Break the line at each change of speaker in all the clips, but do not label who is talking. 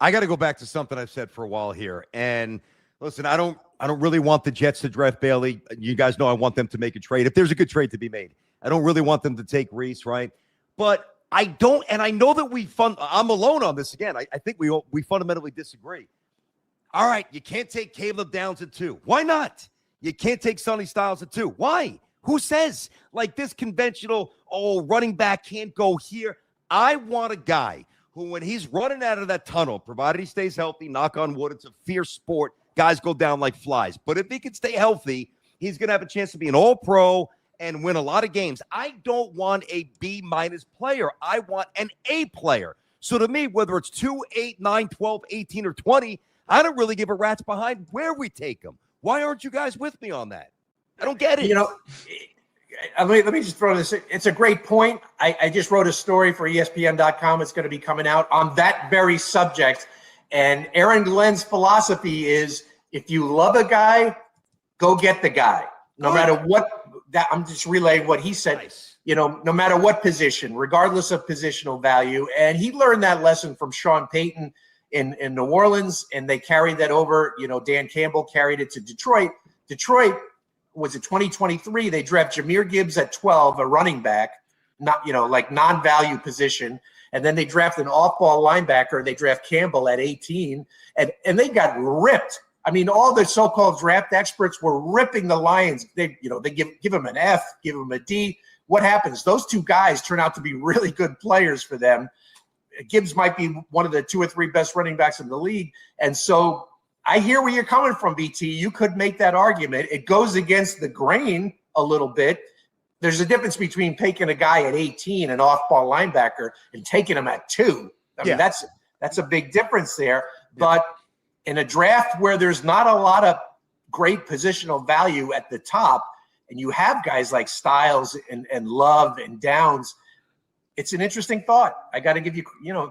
I got to go back to something I've said for a while here. And listen, I don't really want the Jets to draft Bailey. You guys know I want them to make a trade if there's a good trade to be made. I don't really want them to take Reese, right? But I don't, and I know that I'm alone on this again. I think we fundamentally disagree. All right, you can't take Caleb Downs at 2. Why not? You can't take Sonny Styles at 2. Why? Who says like this conventional, running back can't go here? I want a guy who, when he's running out of that tunnel, provided he stays healthy, knock on wood, it's a fierce sport. Guys go down like flies. But if he can stay healthy, he's going to have a chance to be an all-pro and win a lot of games. I don't want a B- player. I want an A player. So to me, whether it's 2, 8, 9, 12, 18, or 20, I don't really give a rat's behind where we take them. Why aren't you guys with me on that? I don't get it.
Let me just throw this in. It's a great point. I just wrote a story for ESPN.com. It's going to be coming out on that very subject. And Aaron Glenn's philosophy is, if you love a guy, go get the guy. No matter what, I'm just relaying what he said.
Nice.
No matter what position, regardless of positional value. And he learned that lesson from Sean Payton in New Orleans, and they carried that over. Dan Campbell carried it to Detroit. Detroit was it 2023? They draft Jahmyr Gibbs at 12, a running back, not like non-value position, and then they draft an off-ball linebacker. They draft Campbell at 18, and they got ripped. I mean, all the so-called draft experts were ripping the Lions. They give them an F, give them a D. What happens? Those two guys turn out to be really good players for them. Gibbs might be one of the 2 or 3 best running backs in the league. And so I hear where you're coming from, BT. You could make that argument. It goes against the grain a little bit. There's a difference between taking a guy at 18, an off-ball linebacker, and taking him at 2. I mean, that's a big difference there. Yeah. But in a draft where there's not a lot of great positional value at the top, and you have guys like Styles and Love and Downs, it's an interesting thought. I got to give you,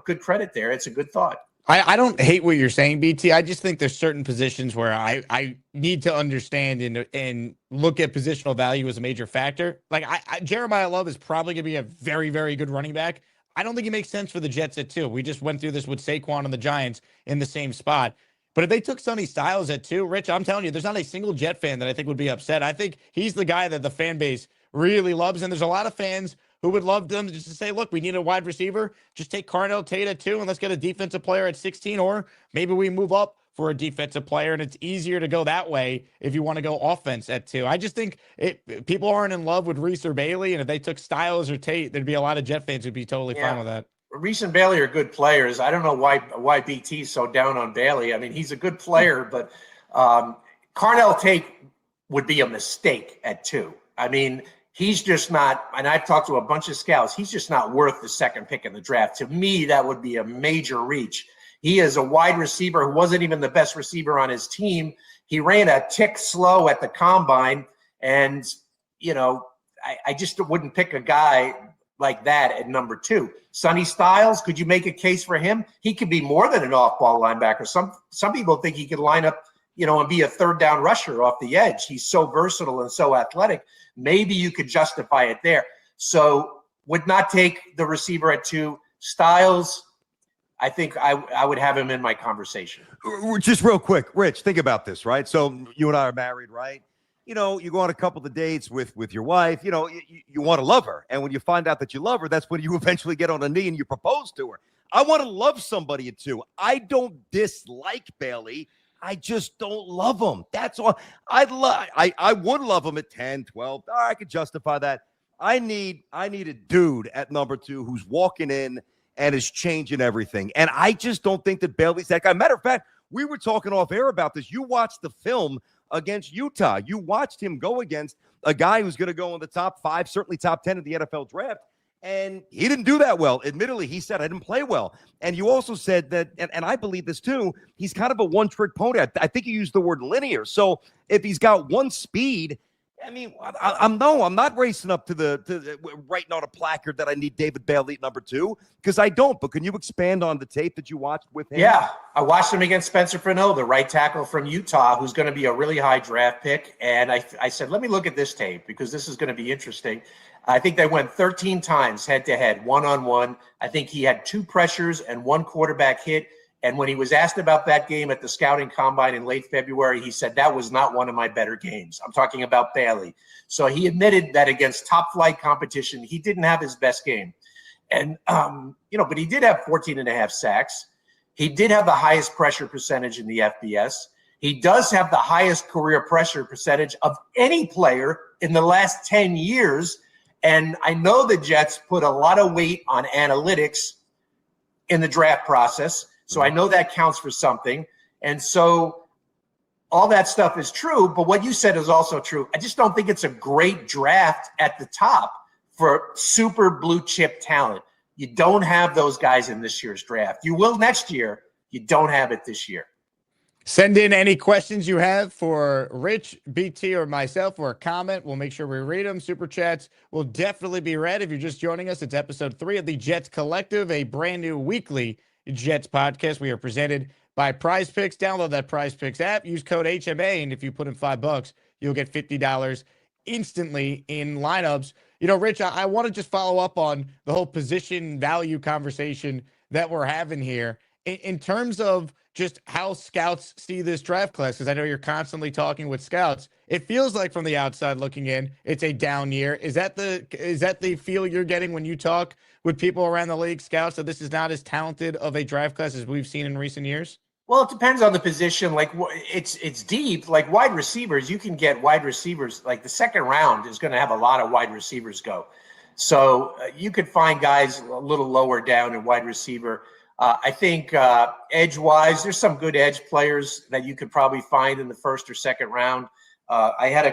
good credit there. It's a good thought.
I don't hate what you're saying, BT. I just think there's certain positions where I need to understand and look at positional value as a major factor. Like Jeremiah Love is probably going to be a very, very good running back. I don't think it makes sense for the Jets at 2. We just went through this with Saquon and the Giants in the same spot. But if they took Sonny Styles at 2, Rich, I'm telling you, there's not a single Jet fan that I think would be upset. I think he's the guy that the fan base really loves. And there's a lot of fans who would love them just to say, look, we need a wide receiver. Just take Carnell Tate at 2 and let's get a defensive player at 16. Or maybe we move up for a defensive player, and it's easier to go that way if you want to go offense at 2. I just think people aren't in love with Reese or Bailey, and if they took Styles or Tate, there'd be a lot of Jet fans who'd be totally fine with that.
Reese and Bailey are good players. I don't know why BT's so down on Bailey. I mean, he's a good player, but Carnell Tate would be a mistake at 2. I mean, he's just not, and I've talked to a bunch of scouts, he's just not worth the second pick in the draft. To me, that would be a major reach. He is a wide receiver who wasn't even the best receiver on his team. He ran a tick slow at the combine, and, I just wouldn't pick a guy like that at number 2. Sonny Styles, could you make a case for him? He could be more than an off-ball linebacker. Some people think he could line up, and be a third down rusher off the edge. He's so versatile and so athletic. Maybe you could justify it there. So would not take the receiver at 2. Styles, I think I would have him in my conversation.
Just real quick, Rich, think about this, right? So you and I are married, right? You go on a couple of dates with your wife. You want to love her. And when you find out that you love her, that's when you eventually get on a knee and you propose to her. I want to love somebody at 2. I don't dislike Bailey. I just don't love him. That's all. I would love him at 10, 12. All right, I could justify that. I need a dude at number 2 who's walking in and is changing everything. And I just don't think that Bailey's that guy. Matter of fact, we were talking off air about this. You watched the film against Utah. You watched him go against a guy who's going to go in the top 5, certainly top 10 of the NFL draft. And he didn't do that well. Admittedly, he said, I didn't play well. And you also said that, and I believe this too, he's kind of a one-trick pony. I think you used the word linear. So if he's got one speed, I mean, I'm not racing up to writing on a placard that I need David Bailey at number 2, because I don't. But can you expand on the tape that you watched with him?
Yeah, I watched him against Spencer Fano, the right tackle from Utah, who's going to be a really high draft pick. And I said, let me look at this tape because this is going to be interesting. I think they went 13 times head-to-head, one-on-one. I think he had 2 pressures and 1 quarterback hit. And when he was asked about that game at the scouting combine in late February, he said, that was not one of my better games. I'm talking about Bailey. So he admitted that against top flight competition, he didn't have his best game. And, but he did have 14.5 sacks. He did have the highest pressure percentage in the FBS. He does have the highest career pressure percentage of any player in the last 10 years. And I know the Jets put a lot of weight on analytics in the draft process. So I know that counts for something. And so all that stuff is true. But what you said is also true. I just don't think it's a great draft at the top for super blue chip talent. You don't have those guys in this year's draft. You will next year. You don't have it this year.
Send in any questions you have for Rich, BT, or myself, or a comment. We'll make sure we read them. Super chats will definitely be read. If you're just joining us, it's episode 3 of the Jets Collective, a brand new weekly Jets podcast. We are presented by Prize Picks. Download that Prize Picks app. Use code HMA, and if you put in $5, you'll get $50 instantly in lineups. Rich, I want to just follow up on the whole position value conversation that we're having here in terms of just how scouts see this draft class, because I know you're constantly talking with scouts. It feels like from the outside looking in, it's a down year. Is that the feel you're getting when you talk with people around the league, scouts, that this is not as talented of a draft class as we've seen in recent years?
Well, it depends on the position. Like it's deep. Like wide receivers, you can get wide receivers. Like the second round is going to have a lot of wide receivers go. So you could find guys a little lower down in wide receiver. I think edge-wise, there's some good edge players that you could probably find in the first or second round.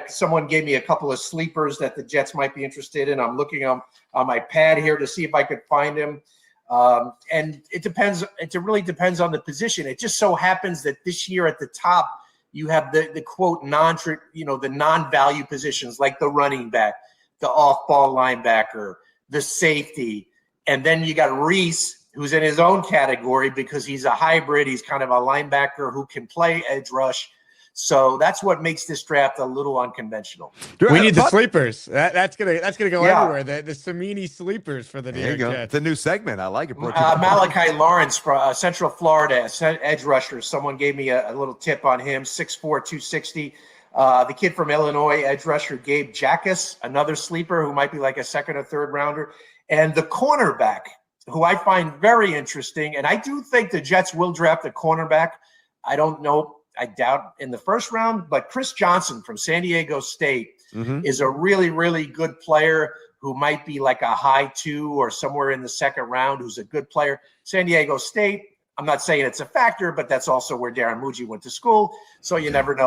Someone gave me a couple of sleepers that the Jets might be interested in. I'm looking on my pad here to see if I could find them. And it depends. It really depends on the position. It just so happens that this year at the top, you have the quote the non-value positions like the running back, the off-ball linebacker, the safety, and then you got Reese, who's in his own category because he's a hybrid. He's kind of a linebacker who can play edge rush. So that's what makes this draft a little unconventional.
We need the sleepers. That's gonna go everywhere. The Cimini sleepers for the New York Jets.
It's a new segment. I like it.
Malachi Lawrence from Central Florida, edge rusher. Someone gave me a little tip on him. 6'4", 260. The kid from Illinois, edge rusher Gabe Jackas, another sleeper who might be like a second or third rounder, and the cornerback, who I find very interesting. And I do think the Jets will draft a cornerback. I don't know. I doubt in the first round, but Chris Johnson from San Diego State is a really, really good player who might be like a high 2 or somewhere in the second round, who's a good player. San Diego State, I'm not saying it's a factor, but that's also where Darren Muji went to school. So you never know